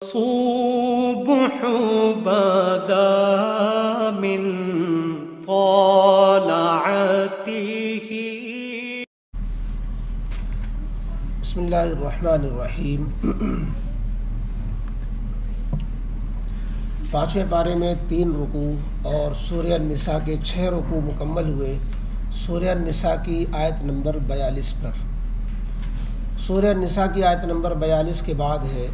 الصبح بدا من طلعته. بسم اللہ الرحمن الرحیم. پانچویں پارے میں 3 رکوع اور سورہ النساء کے 6 رکوع مکمل ہوئے. سورہ النساء کی آیت نمبر 42 پر. سورہ النساء کی آیت نمبر 42 کے بعد ہے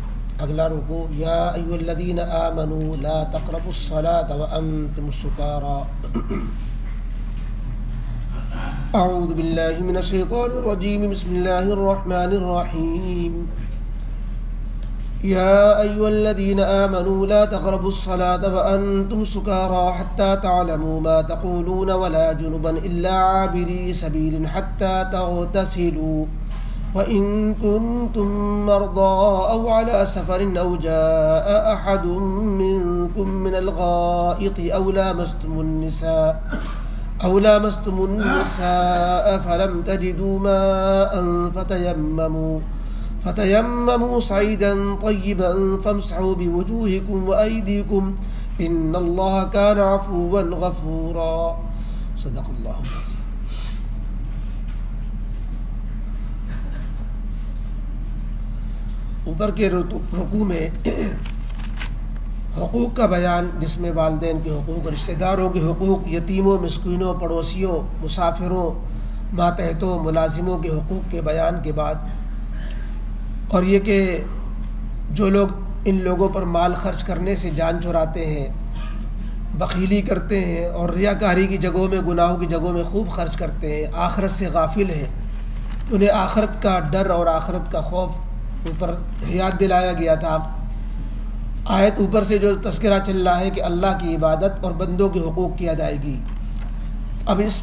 اگلا رکوع. یا ایھا الذین آمنوا لا تقربوا الصلاۃ وانتم سکارى. اعوذ باللہ من الشیطان الرجیم. بسم اللہ الرحمن الرحیم. یا ایھا الذین آمنوا لا تقربوا الصلاۃ وانتم سکارى حتى تعلموا ما تقولون ولا جنبا الا عابري سبيل حتى تغتسلوا وإن كنتم مرضى أو على سفر أو جاء أحد منكم من الغائط أو لامستم النساء فلم تجدوا ماء فتيمموا صعيدا طيبا فامسحوا بوجوهكم وأيديكم إن الله كان عفوا غفورا. صدق الله العظيم. اوپر کے رکوع میں حقوق کا بیان، جس میں والدین کے حقوق، رشتہ داروں کے حقوق، یتیموں، مسکینوں، پڑوسیوں، مسافروں، ماتحتوں، ملازموں کے حقوق کے بیان کے بعد، اور یہ کہ جو لوگ ان لوگوں پر مال خرچ کرنے سے جان چراتے ہیں، بخیلی کرتے ہیں اور ریاکاری کی جگہوں میں، گناہوں کی جگہوں میں خوب خرچ کرتے ہیں، آخرت سے غافل ہیں، تو انہیں آخرت کا ڈر اور آخرت کا خوف اوپر یاد دلایا گیا تھا. آیت اوپر سے جو تذکرہ چل رہا ہے کہ اللہ کی عبادت اور بندوں کے حقوق کی ادائیگی. اب اس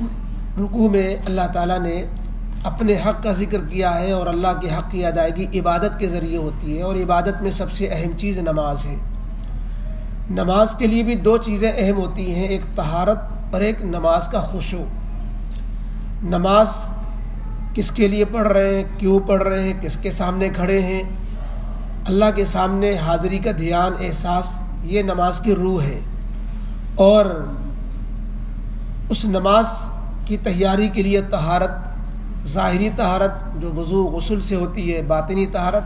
رکوع میں اللہ تعالیٰ نے اپنے حق کا ذکر کیا ہے، اور اللہ کے حق کی ادائیگی عبادت کے ذریعے ہوتی ہے، اور عبادت میں سب سے اہم چیز نماز ہے. نماز کے لیے بھی 2 چیزیں اہم ہوتی ہیں، ایک طہارت اور ایک نماز کا خشوع. نماز کس کے لیے پڑھ رہے ہیں، کیوں پڑھ رہے ہیں، کس کے سامنے کھڑے ہیں، اللہ کے سامنے حاضری کا دھیان، احساس، یہ نماز کی روح ہے. اور اس نماز کی تیاری کے لیے طہارت، ظاہری طہارت جو وضو غسل سے ہوتی ہے، باطنی طہارت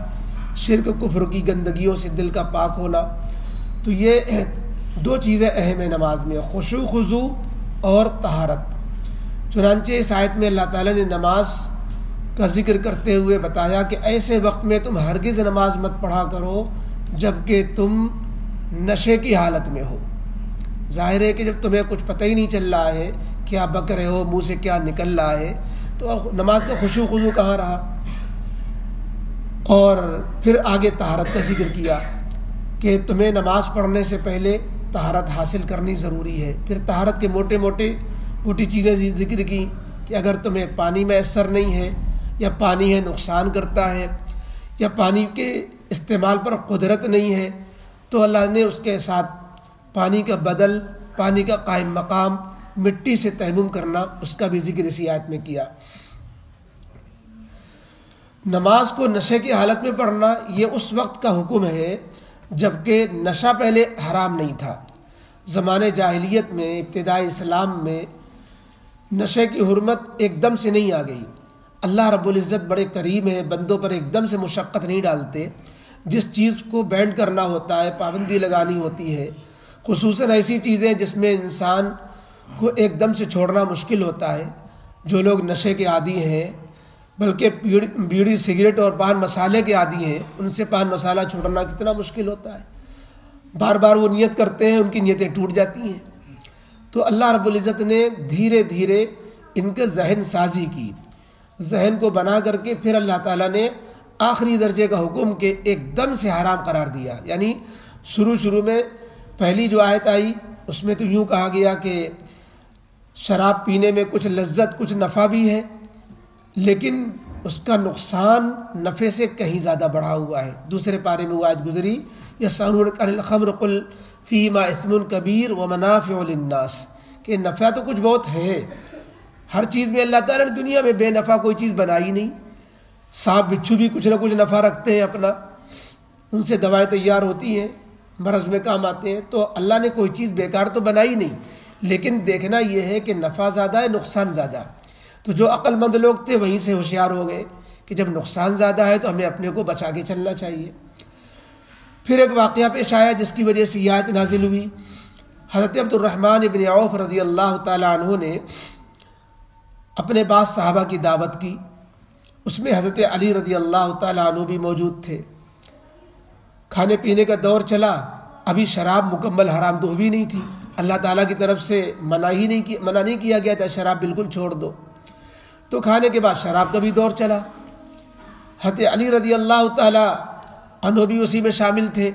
شرک کفر کی گندگیوں سے دل کا پاک ہونا. تو یہ 2 چیزیں اہم ہیں نماز میں، خشوع خضوع اور طہارت. چنانچہ اس آیت میں اللہ تعالیٰ نے نماز کا ذکر کرتے ہوئے بتایا کہ ایسے وقت میں تم ہرگز نماز مت پڑھا کرو جب کہ تم نشے کی حالت میں ہو. ظاہر ہے کہ جب تمہیں کچھ پتہ ہی نہیں چل رہا ہے، کیا بک رہے ہو، منہ سے کیا نکل رہا ہے، تو نماز کا خشوع خضوع کہاں رہا. اور پھر آگے طہارت کا ذکر کیا کہ تمہیں نماز پڑھنے سے پہلے طہارت حاصل کرنی ضروری ہے. پھر طہارت کے موٹی چیزیں ذکر کی کہ اگر تمہیں پانی میسر نہیں ہے، یا پانی ہے نقصان کرتا ہے، یا پانی کے استعمال پر قدرت نہیں ہے، تو اللہ نے اس کے ساتھ پانی کا بدل، پانی کا قائم مقام، مٹی سے تیمم کرنا، اس کا بھی ذکر اسی آیت میں کیا. نماز کو نشے کی حالت میں پڑھنا یہ اس وقت کا حکم ہے جب کہ نشہ پہلے حرام نہیں تھا. زمانے جاہلیت میں، ابتدائی اسلام میں نشے کی حرمت ایک دم سے نہیں آ گئی. اللہ رب العزت بڑے کریم ہے، بندوں پر ایک دم سے مشقت نہیں ڈالتے. جس چیز کو بینڈ کرنا ہوتا ہے، پابندی لگانی ہوتی ہے، خصوصاً ایسی چیزیں جس میں انسان کو ایک دم سے چھوڑنا مشکل ہوتا ہے. جو لوگ نشے کے عادی ہیں، بلکہ بیڑی سگریٹ اور پان مسالے کے عادی ہیں، ان سے پان مسالہ چھوڑنا کتنا مشکل ہوتا ہے. بار بار وہ نیت کرتے ہیں، ان کی نیتیں ٹوٹ جاتی ہیں. تو اللہ رب العزت نے دھیرے دھیرے ان کے ذہن سازی کی، ذہن کو بنا کر کے پھر اللہ تعالیٰ نے آخری درجے کا حکم کے ایک دم سے حرام قرار دیا. یعنی شروع میں پہلی جو آیت آئی اس میں تو یوں کہا گیا کہ شراب پینے میں کچھ لذت، کچھ نفع بھی ہے، لیکن اس کا نقصان نفع سے کہیں زیادہ بڑھا ہوا ہے. دوسرے پارے میں وہ آیت گزری، یسألونک عن الخمر قل فیہما اثم کبیر ومنافع للناس، کہ نفع تو کچھ بہت ہے. ہر چیز میں اللہ تعالیٰ نے دنیا میں بے نفع کوئی چیز بنائی نہیں. سانپ بچھو بھی کچھ نہ کچھ نفع رکھتے ہیں اپنا، ان سے دوائیں تیار ہوتی ہیں، مرض میں کام آتے ہیں، تو اللہ نے کوئی چیز بیکار تو بنائی نہیں، لیکن دیکھنا یہ ہے کہ نفع زیادہ ہے نقصان زیادہ. تو جو عقل مند لوگ تھے وہیں سے ہوشیار ہو گئے کہ جب نقصان زیادہ ہے تو ہمیں اپنے کو بچا کے چلنا چاہیے. پھر ایک واقعہ پیش آیا جس کی وجہ سے یہ آیت نازل ہوئی. حضرت عبد الرحمن ابن عوف رضی اللہ تعالیٰ عنہ نے اپنے بعض صحابہ کی دعوت کی. اس میں حضرت علی رضی اللہ تعالیٰ عنہ بھی موجود تھے. کھانے پینے کا دور چلا، ابھی شراب مکمل حرام تو بھی نہیں تھی، اللہ تعالیٰ کی طرف سے منع نہیں کیا گیا تھا شراب بالکل چھوڑ دو. تو کھانے کے بعد شراب کا بھی دور چلا. حضرت علی رضی اللہ تعالیٰ عنہ بھی اسی میں شامل تھے.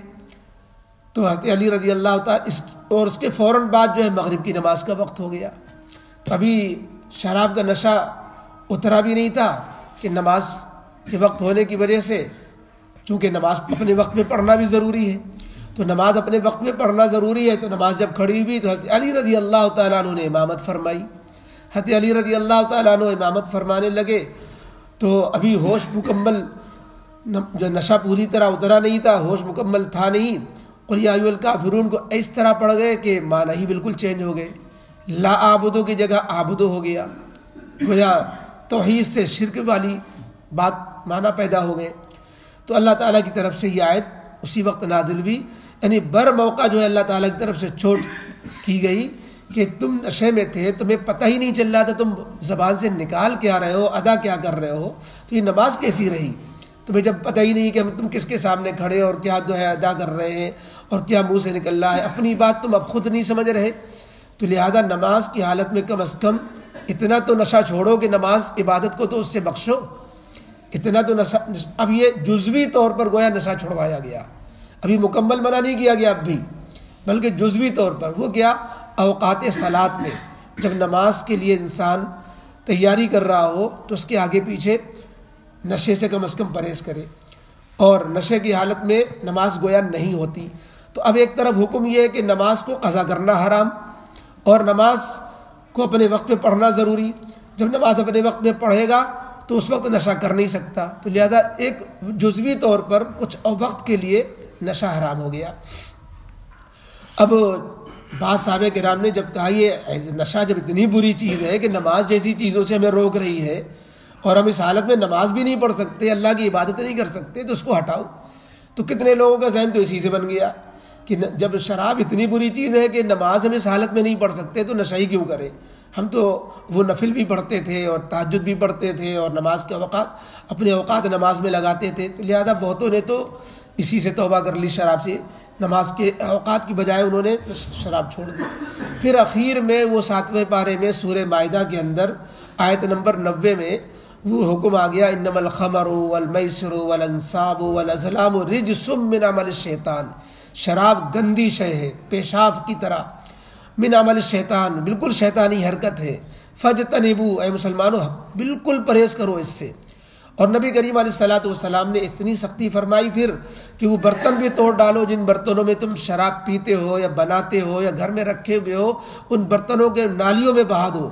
تو حضرت علی رضی اللہ تعالیٰ اور اس کے فوراً بعد جو ہے مغرب کی نماز کا وقت ہو گیا. تو ابھی شراب کا نشہ اترا بھی نہیں تھا کہ نماز کے وقت ہونے کی وجہ سے، چونکہ نماز اپنے وقت میں پڑھنا بھی ضروری ہے، تو نماز اپنے وقت میں پڑھنا ضروری ہے. تو نماز جب کھڑی ہوئی تو حضرت علی رضی اللہ تعالیٰ عنہ نے امامت فرمائی. حضرت علی رضی اللہ تعالیٰ عنہ امامت فرمانے لگے تو ابھی ہوش مکمل، جو نشہ پوری طرح اترا نہیں تھا، ہوش مکمل تھا نہیں. قل یا ایھا الکافرون کو اس طرح پڑھ گئے کہ معنی ہی بالکل چینج ہو گئے. لا عابدو کی جگہ عابدو ہو گیا، گویا توحید سے شرک والی بات معنی پیدا ہو گئے. تو اللہ تعالیٰ کی طرف سے یہ آیت اسی وقت نازل ہوئی، یعنی بر موقع جو ہے اللہ تعالیٰ کی طرف سے چھوٹ کی گئی کہ تم نشے میں تھے، تمہیں پتہ ہی نہیں چل رہا تھا تم زبان سے نکال کیا رہے ہو، ادا کیا کر رہے ہو، تو یہ نماز کیسی رہی؟ تمہیں جب پتہ ہی نہیں کہ تم کس کے سامنے کھڑے اور کیا جو ہے ادا کر رہے ہیں اور کیا منہ سے نکل رہا ہے، اپنی بات تم اب خود نہیں سمجھ رہے. تو لہذا نماز کی حالت میں کم از کم اتنا تو نشہ چھوڑو کہ نماز عبادت کو تو اس سے بخشو. اتنا تو نشہ، اب یہ جزوی طور پر گویا نشہ چھڑوایا گیا، ابھی مکمل منع نہیں کیا گیا اب بھی، بلکہ جزوی طور پر. وہ کیا؟ اوقات صلاۃ میں جب نماز کے لیے انسان تیاری کر رہا ہو تو اس کے آگے پیچھے نشے سے کم از کم پرہیز کرے، اور نشے کی حالت میں نماز گویا نہیں ہوتی. تو اب ایک طرف حکم یہ ہے کہ نماز کو قضا کرنا حرام اور نماز کو اپنے وقت پہ پڑھنا ضروری. جب نماز اپنے وقت میں پڑھے گا تو اس وقت نشہ کر نہیں سکتا، تو لہذا ایک جزوی طور پر کچھ وقت کے لیے نشہ حرام ہو گیا. اب بعض صحابہ کرام نے جب کہا یہ نشہ جب اتنی بری چیز ہے کہ نماز جیسی چیزوں سے ہمیں روک رہی ہے اور ہم اس حالت میں نماز بھی نہیں پڑھ سکتے، اللہ کی عبادت نہیں کر سکتے، تو اس کو ہٹاؤ. تو کتنے لوگوں کا ذہن تو اسی سے بن گیا کہ جب شراب اتنی بری چیز ہے کہ نماز ہم اس حالت میں نہیں پڑھ سکتے تو نشہ ہی کیوں کریں. ہم تو وہ نفل بھی پڑھتے تھے اور تہجد بھی پڑھتے تھے اور نماز کے اوقات اپنے اوقات نماز میں لگاتے تھے. تو لہذا بہتوں نے تو اسی سے توبہ کر لی، شراب سے، نماز کے اوقات کی بجائے انہوں نے شراب چھوڑ دی. پھر اخیر میں وہ 7ویں پارے میں سورہ مائدہ کے اندر آیت نمبر 90 میں وہ حکم آ گیا، انما الخمر والمیسر والانصاب والازلام رجس من عمل الشیطان. شراب گندی شے ہے، پیشاب کی طرح، من عمل الشیطان، بالکل شیطانی حرکت ہے. فاجتنبوا، اے مسلمانوں بالکل پرہیز کرو اس سے. اور نبی کریم علیہ الصلوۃ والسلام نے اتنی سختی فرمائی پھر کہ وہ برتن بھی توڑ ڈالو جن برتنوں میں تم شراب پیتے ہو یا بناتے ہو یا گھر میں رکھے ہوئے ہو، ان برتنوں کے نالیوں میں بہا دو.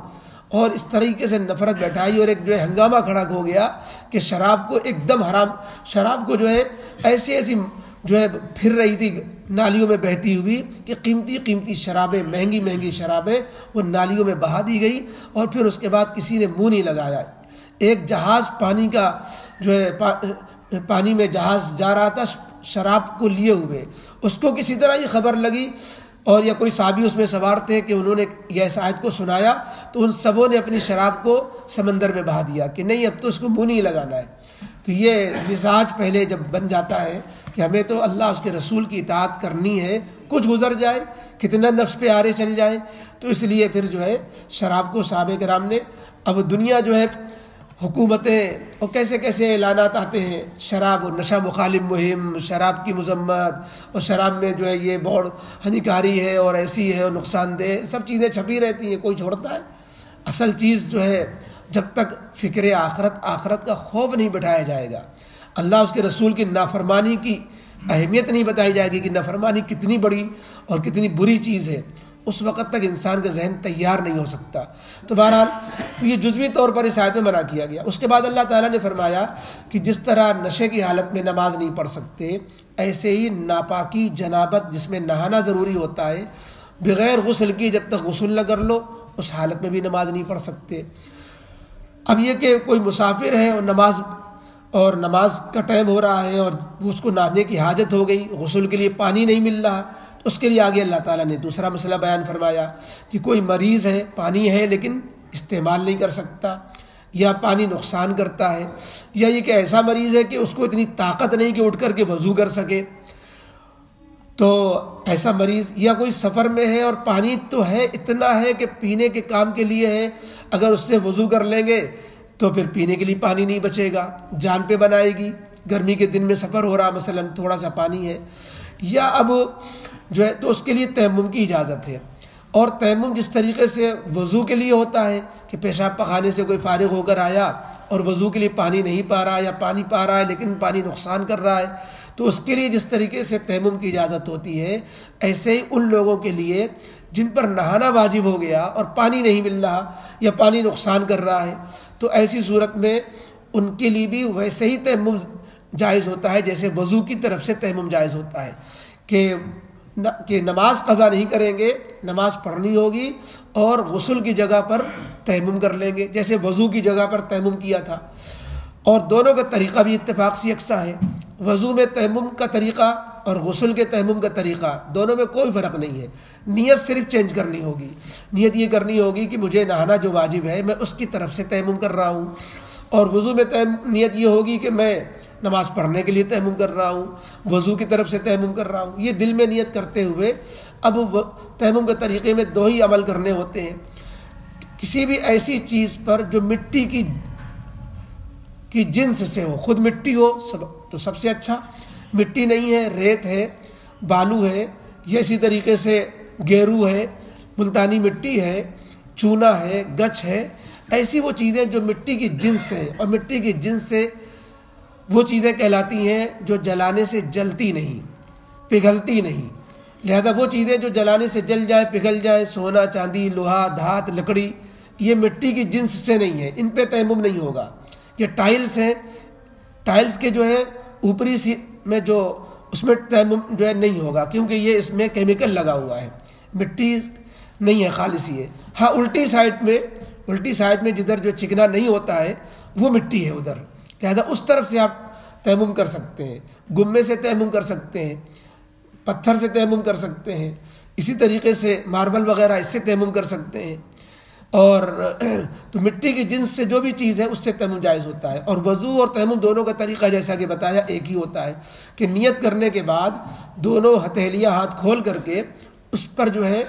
اور اس طریقے سے نفرت بیٹھائی اور ایک جو ہے ہنگامہ کھڑا ہو گیا کہ شراب کو ایک دم حرام، شراب کو جو ہے ایسی جو ہے پھر رہی تھی نالیوں میں بہتی ہوئی کہ قیمتی شرابیں، مہنگی شرابیں وہ نالیوں میں بہا دی گئی. اور پھر اس کے بعد کسی نے منہ نہیں لگایا. ایک جہاز پانی کا جو ہے پانی میں جہاز جا رہا تھا شراب کو لیے ہوئے، اس کو کسی طرح یہ خبر لگی اور یا کوئی صحابی اس میں سوار تھے کہ انہوں نے یہ اس آیت کو سنایا تو ان سبوں نے اپنی شراب کو سمندر میں بہا دیا کہ نہیں اب تو اس کو منہ نہیں لگانا ہے. تو یہ مزاج پہلے جب بن جاتا ہے کہ ہمیں تو اللہ اس کے رسول کی اطاعت کرنی ہے، کچھ گزر جائے، کتنا نفس پہ آرے چل جائے، تو اس لیے پھر جو ہے شراب کو صحابہ کرام نے، اب دنیا جو ہے حکومتیں اور کیسے اعلانات آتے ہیں، شراب اور نشہ مخالف مہم، شراب کی مذمت، اور شراب میں جو ہے یہ بہت ہانیکاری ہے اور ایسی ہے اور نقصان دہ، سب چیزیں چھپی رہتی ہیں، کوئی چھوڑتا ہے؟ اصل چیز جو ہے جب تک فکر آخرت کا خوف نہیں بٹھایا جائے گا، اللہ اس کے رسول کی نافرمانی کی اہمیت نہیں بتائی جائے گی کہ نافرمانی کتنی بڑی اور کتنی بری چیز ہے، اس وقت تک انسان کا ذہن تیار نہیں ہو سکتا. تو بہرحال تو یہ جزوی طور پر اس آیت میں منع کیا گیا. اس کے بعد اللہ تعالیٰ نے فرمایا کہ جس طرح نشے کی حالت میں نماز نہیں پڑھ سکتے، ایسے ہی ناپاکی جنابت جس میں نہانا ضروری ہوتا ہے، بغیر غسل کی جب تک غسل نہ کر لو اس حالت میں بھی نماز نہیں پڑھ سکتے۔ اب یہ کہ کوئی مسافر ہے اور نماز کا ٹائم ہو رہا ہے اور اس کو نہانے کی حاجت ہو گئی، غسل کے لیے پانی نہیں مل رہا، تو اس کے لیے آگے اللہ تعالیٰ نے دوسرا مسئلہ بیان فرمایا کہ کوئی مریض ہے، پانی ہے لیکن استعمال نہیں کر سکتا، یا پانی نقصان کرتا ہے، یا یہ کہ ایسا مریض ہے کہ اس کو اتنی طاقت نہیں کہ اٹھ کر کے وضو کر سکے، تو ایسا مریض، یا کوئی سفر میں ہے اور پانی تو ہے اتنا ہے کہ پینے کے کام کے لیے ہے، اگر اس سے وضو کر لیں گے تو پھر پینے کے لیے پانی نہیں بچے گا، جان پہ بنائے گی، گرمی کے دن میں سفر ہو رہا مثلا تھوڑا سا پانی ہے، یا اب جو ہے تو اس کے لیے تیمم کی اجازت ہے۔ اور تیمم جس طریقے سے وضو کے لیے ہوتا ہے کہ پیشاب پخانے سے کوئی فارغ ہو کر آیا اور وضو کے لیے پانی نہیں پا رہا یا پانی پا رہا ہے لیکن پانی نقصان کر رہا ہے، تو اس کے لیے جس طریقے سے تیمم کی اجازت ہوتی ہے، ایسے ہی ان لوگوں کے لیے جن پر نہانا واجب ہو گیا اور پانی نہیں مل رہا یا پانی نقصان کر رہا ہے، تو ایسی صورت میں ان کے لیے بھی ویسے ہی تیمم جائز ہوتا ہے جیسے وضو کی طرف سے تیمم جائز ہوتا ہے، کہ نماز قضا نہیں کریں گے، نماز پڑھنی ہوگی اور غسل کی جگہ پر تیمم کر لیں گے جیسے وضو کی جگہ پر تیمم کیا تھا۔ اور دونوں کا طریقہ بھی اتفاق سے یکساں ہے، وضو میں تیمم کا طریقہ اور غسل کے تیمم کا طریقہ دونوں میں کوئی فرق نہیں ہے، نیت صرف چینج کرنی ہوگی، نیت یہ کرنی ہوگی کہ مجھے نہانا جو واجب ہے میں اس کی طرف سے تیمم کر رہا ہوں، اور وضو میں نیت یہ ہوگی کہ میں نماز پڑھنے کے لیے تیمم کر رہا ہوں، وضو کی طرف سے تیمم کر رہا ہوں، یہ دل میں نیت کرتے ہوئے اب تیمم کے طریقے میں دو ہی عمل کرنے ہوتے ہیں۔ کسی بھی ایسی چیز پر جو مٹی کی جنس سے ہو، خود مٹی ہو تو سب سے اچھا، مٹی نہیں ہے، ریت ہے، بالو ہے، یا اسی طریقے سے گیرو ہے، ملتانی مٹی ہے، چونا ہے، گچ ہے، ایسی وہ چیزیں جو مٹی کی جنس ہیں، اور مٹی کی جنس سے وہ چیزیں کہلاتی ہیں جو جلانے سے جلتی نہیں، پگھلتی نہیں، لہذا وہ چیزیں جو جلانے سے جل جائیں، پگھل جائیں، سونا، چاندی، لوہا، دھات، لکڑی، یہ مٹی کی جنس سے نہیں ہے، ان پہ تیمم نہیں ہوگا۔ یہ ٹائلز ہیں، ٹائلز کے جو ہے اوپری سی میں جو اس میں تیمم جو ہے نہیں ہوگا، کیونکہ یہ اس میں کیمیکل لگا ہوا ہے، مٹی نہیں ہے، خالص ہی ہے۔ ہاں الٹی سائڈ میں جدھر جو چکنا نہیں ہوتا ہے وہ مٹی ہے ادھر، لہذا اس طرف سے آپ تیمم کر سکتے ہیں، گمے سے تیمم کر سکتے ہیں، پتھر سے تیمم کر سکتے ہیں، اسی طریقے سے ماربل وغیرہ اس سے تیمم کر سکتے ہیں، اور تو مٹی کی جنس سے جو بھی چیز ہے اس سے تیمم جائز ہوتا ہے۔ اور وضو اور تیمم دونوں کا طریقہ جیسا کہ بتایا ایک ہی ہوتا ہے کہ نیت کرنے کے بعد دونوں ہتھیلیاں ہاتھ کھول کر کے اس پر جو ہے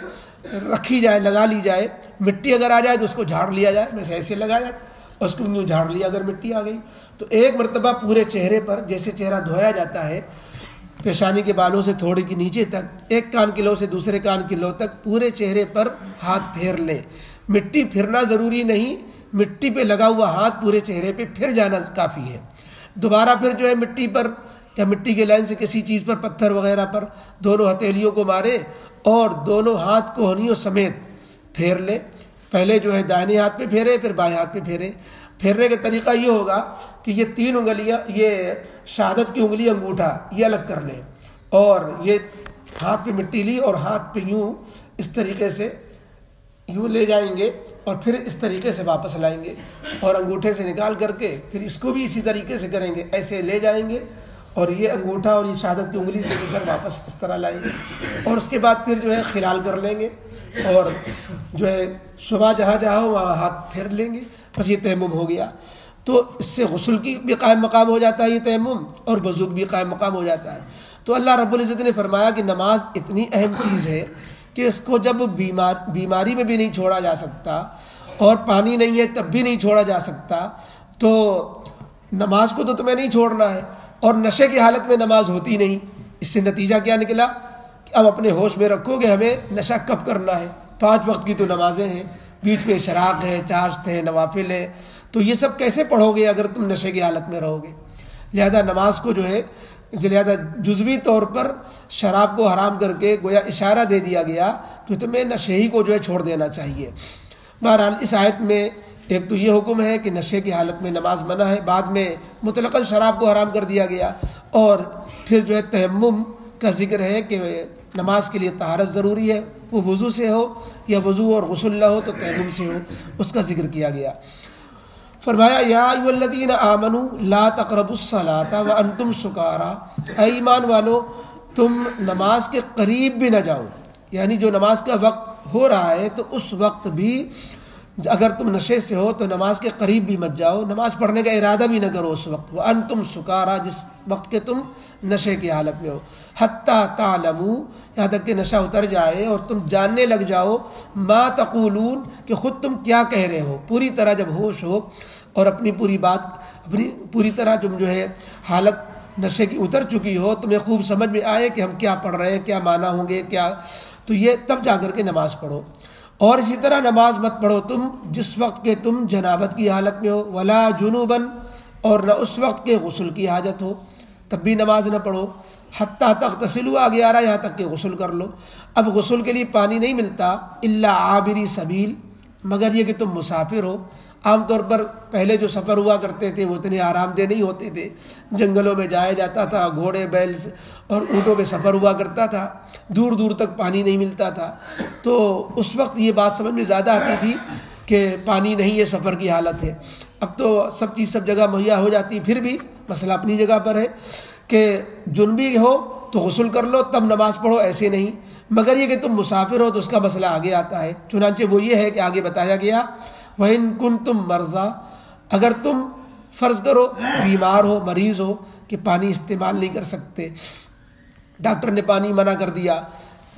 رکھی جائے، لگا لی جائے، مٹی اگر آ جائے تو اس کو جھاڑ لیا جائے، ویسے ایسے لگایا اور اس کو یوں جھاڑ لیا اگر مٹی آ گئی تو ایک مرتبہ پورے چہرے پر، جیسے چہرہ دھویا جاتا ہے پیشانی کے بالوں سے تھوڑی کی نیچے تک، ایک کان کی لو سے دوسرے کان کی لو تک پورے چہرے پر ہاتھ پھیر لیں۔ مٹی پھرنا ضروری نہیں، مٹی پہ لگا ہوا ہاتھ پورے چہرے پہ پھر جانا کافی ہے۔ دوبارہ پھر جو ہے مٹی پر یا مٹی کے لائن سے کسی چیز پر، پتھر وغیرہ پر دونوں ہتھیلیوں کو مارے اور دونوں ہاتھ کوہنیوں سمیت پھیر لے۔ پہلے جو ہے دائیں ہاتھ پہ پھیرے، پھر بائیں ہاتھ پہ پھیرے۔ پھیرنے کا طریقہ یہ ہوگا کہ یہ تین انگلیاں، یہ شہادت کی انگلی انگوٹھا یہ الگ کر لیں، اور یہ ہاتھ پہ مٹی لی اور ہاتھ پہ یوں اس طریقے سے یوں لے جائیں گے اور پھر اس طریقے سے واپس لائیں گے، اور انگوٹھے سے نکال کر کے پھر اس کو بھی اسی طریقے سے کریں گے، ایسے لے جائیں گے اور یہ انگوٹھا اور یہ شہادت کی انگلی سے ادھر واپس اس طرح لائیں گے، اور اس کے بعد پھر جو ہے خلال کر لیں گے اور جو ہے صبح جہاں ہو وہاں ہاتھ پھیر لیں گے، بس یہ تیمم ہو گیا۔ تو اس سے غسل کی بھی قائم مقام ہو جاتا ہے یہ تیمم، اور وضو بھی قائم مقام ہو جاتا ہے۔ تو اللہ رب العزت نے فرمایا کہ نماز اتنی اہم چیز ہے کہ اس کو جب بیماری میں بھی نہیں چھوڑا جا سکتا اور پانی نہیں ہے تب بھی نہیں چھوڑا جا سکتا، تو نماز کو تو تمہیں نہیں چھوڑنا ہے، اور نشے کی حالت میں نماز ہوتی نہیں۔ اس سے نتیجہ کیا نکلا کہ اب اپنے ہوش میں رکھو کہ ہمیں نشہ کب کرنا ہے، 5 وقت کی تو نمازیں ہیں، بیچ میں اشراق ہے، چاشت ہے، نوافل ہے، تو یہ سب کیسے پڑھو گے اگر تم نشے کی حالت میں رہو گے؟ لہذا نماز کو جو ہے لہذا جزوی طور پر شراب کو حرام کر کے گویا اشارہ دے دیا گیا کہ تمہیں نشے ہی کو جو ہے چھوڑ دینا چاہیے۔ بہرحال اس آیت میں ایک تو یہ حکم ہے کہ نشے کی حالت میں نماز منع ہے، بعد میں مطلقاً شراب کو حرام کر دیا گیا، اور پھر جو ہے تیمم کا ذکر ہے کہ نماز کے لیے طہارت ضروری ہے، وہ وضو سے ہو یا وضو اور غسل نہ ہو تو تیمم سے ہو، اس کا ذکر کیا گیا۔ فرمایا یا ایھا الذین آمنوا لا تقربوا الصلاۃ وانتم سکارا، اے ایمان والو تم نماز کے قریب بھی نہ جاؤ، یعنی جو نماز کا وقت ہو رہا ہے تو اس وقت بھی اگر تم نشے سے ہو تو نماز کے قریب بھی مت جاؤ، نماز پڑھنے کا ارادہ بھی نہ کرو اس وقت، وانتم سکارا جس وقت کے تم نشے کی حالت میں ہو، حتی تعلموا یہاں تک کہ نشہ اتر جائے اور تم جاننے لگ جاؤ ما تقولون کہ خود تم کیا کہہ رہے ہو، پوری طرح جب ہوش ہو اور اپنی پوری طرح تم جو ہے حالت نشے کی اتر چکی ہو، تمہیں خوب سمجھ میں آئے کہ ہم کیا پڑھ رہے ہیں، کیا معنی ہوں گے کیا، تو یہ تب جا کر کے نماز پڑھو۔ اور اسی طرح نماز مت پڑھو تم جس وقت کے تم جنابت کی حالت میں ہو، ولا جنوباً اور نہ اس وقت کے غسل کی حاجت ہو، تب بھی نماز نہ پڑھو، حتیٰ تغتسلوا آگے آ رہا ہے یہاں تک کہ غسل کر لو۔ اب غسل کے لیے پانی نہیں ملتا، الا عابری سبیل، مگر یہ کہ تم مسافر ہو۔ عام طور پر پہلے جو سفر ہوا کرتے تھے وہ اتنے آرام دہ نہیں ہوتے تھے، جنگلوں میں جایا جاتا تھا، گھوڑے بیل اور اونٹوں پہ سفر ہوا کرتا تھا، دور دور تک پانی نہیں ملتا تھا، تو اس وقت یہ بات سمجھ میں زیادہ آتی تھی کہ پانی نہیں ہے، سفر کی حالت ہے۔ اب تو سب چیز سب جگہ مہیا ہو جاتی، پھر بھی مسئلہ اپنی جگہ پر ہے کہ جنبی ہو تو غسل کر لو تب نماز پڑھو، ایسے نہیں، مگر یہ کہ تم مسافر ہو تو اس کا مسئلہ آگے آتا ہے۔ چنانچہ وہ یہ ہے کہ آگے بتایا گیا وَإِن كُنتُم مَرْضَىٰ، اگر تم فرض کرو بیمار ہو، مریض ہو کہ پانی استعمال نہیں کر سکتے، ڈاکٹر نے پانی منع کر دیا،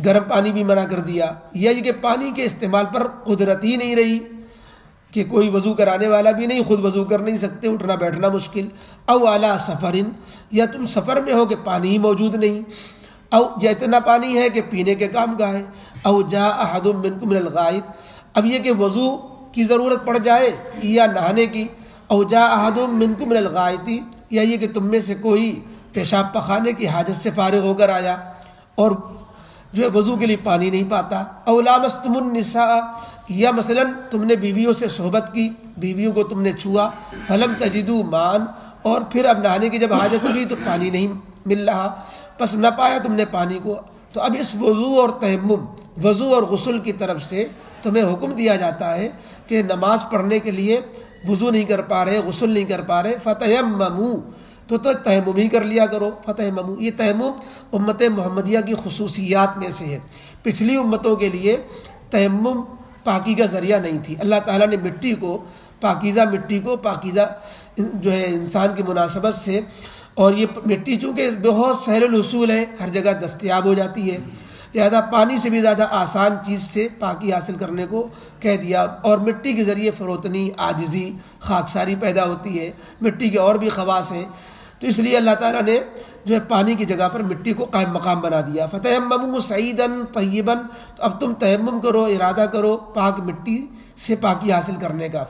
گرم پانی بھی منع کر دیا، یا یہ کہ پانی کے استعمال پر قدرت ہی نہیں رہی کہ کوئی وضو کرانے والا بھی نہیں، خود وضو کر نہیں سکتے، اٹھنا بیٹھنا مشکل، او علی سفرن، یا تم سفر میں ہو کہ پانی ہی موجود نہیں، او یا اتنا پانی ہے کہ پینے کے کام کا ہے، او جاء احد منکم من الغائط، اب یہ کہ وضو کی ضرورت پڑ جائے یا نہانے کی، او جاء احد منکم من الغائط، یا یہ کہ تم میں سے کوئی پیشاب پخانے کی حاجت سے فارغ ہو کر آیا اور جو ہے وضو کے لیے پانی نہیں پاتا، او لامستم النساء، یا مثلا تم نے بیویوں سے صحبت کی، بیویوں کو تم نے چھوا، فلم تجدوا ماء، اور پھر اب نہانے کی جب حاجت ہوئی تو پانی نہیں مل رہا، پس نہ پایا تم نے پانی کو، تو اب اس وضو اور تیمم، وضو اور غسل کی طرف سے تمہیں حکم دیا جاتا ہے کہ نماز پڑھنے کے لیے وضو نہیں کر پا رہے، غسل نہیں کر پا رہے، فتیمموا، تو تیمم ہی کر لیا کرو، فتیمموا، یہ تیمم امت محمدیہ کی خصوصیات میں سے ہے۔ پچھلی امتوں کے لیے تیمم پاکی کا ذریعہ نہیں تھی، اللہ تعالیٰ نے مٹی کو پاکیزہ جو ہے انسان کی مناسبت سے، اور یہ مٹی چونکہ بہت سہل الحصول ہے، ہر جگہ دستیاب ہو جاتی ہے، لہذا پانی سے بھی زیادہ آسان چیز سے پاکی حاصل کرنے کو کہہ دیا، اور مٹی کے ذریعے فروتنی، عاجزی، خاکساری پیدا ہوتی ہے، مٹی کے اور بھی خواص ہیں، تو اس لیے اللہ تعالیٰ نے جو ہے پانی کی جگہ پر مٹی کو قائم مقام بنا دیا۔ فتیمموا صعیدا طیبا، تو اب تم تیمم کرو، ارادہ کرو پاک مٹی سے پاکی حاصل کرنے کا۔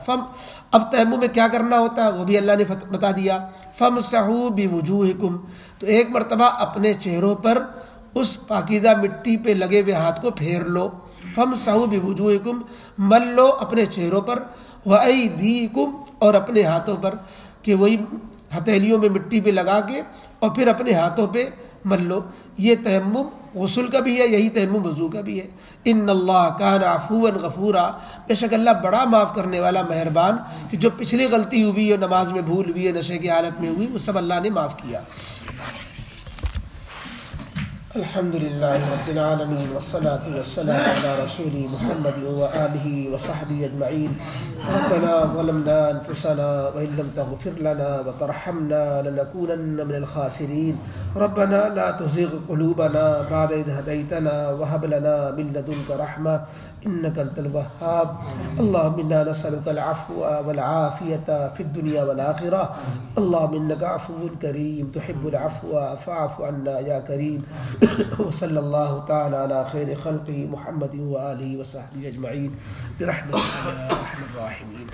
اب تیمم میں کیا کرنا ہوتا ہے وہ بھی اللہ نے بتا دیا، فامسحوا بوجوہکم، تو ایک مرتبہ اپنے چہروں پر اس پاکیزہ مٹی پہ لگے ہوئے ہاتھ کو پھیر لو، فامسحوا بوجوہکم، مل لو اپنے چہروں پر، وایدیکم، اور اپنے ہاتھوں پر، کہ وہی ہتھیلیوں میں مٹی پہ لگا کے اور پھر اپنے ہاتھوں پہ مل لو۔ یہ تیمم غسل کا بھی ہے، یہی تیمم وضو کا بھی ہے۔ ان اللہ کان عفوا غفورا، بے شک اللہ بڑا معاف کرنے والا مہربان، کہ جو پچھلی غلطی ہوئی ہے، نماز میں بھول ہوئی ہے، نشے کی حالت میں ہوئی، وہ سب اللہ نے معاف کیا۔ الحمد للہ رب العالمین والصلاة والسلام علی رسول محمد وآلہ وصحبہ اجمعین۔ ربنا ظلمنا انفسنا وإن لم تغفر لنا وترحمنا لنكونن من الخاسرین۔ ربنا لا تزغ قلوبنا بعد إذ هديتنا وهب لنا من لدنك رحمة إنك أنت الوهاب۔ اللهم إنا نسألك العفو والعافية في الدنيا والآخرة، اللهم إنك عفو كريم تحب العفو فاعف عنا يا كريم۔ وصلی اللہ تعالی علی خیر خلقہ محمد وآلہ وصحبہ اجمعین برحمتک یا ارحم الراحمین۔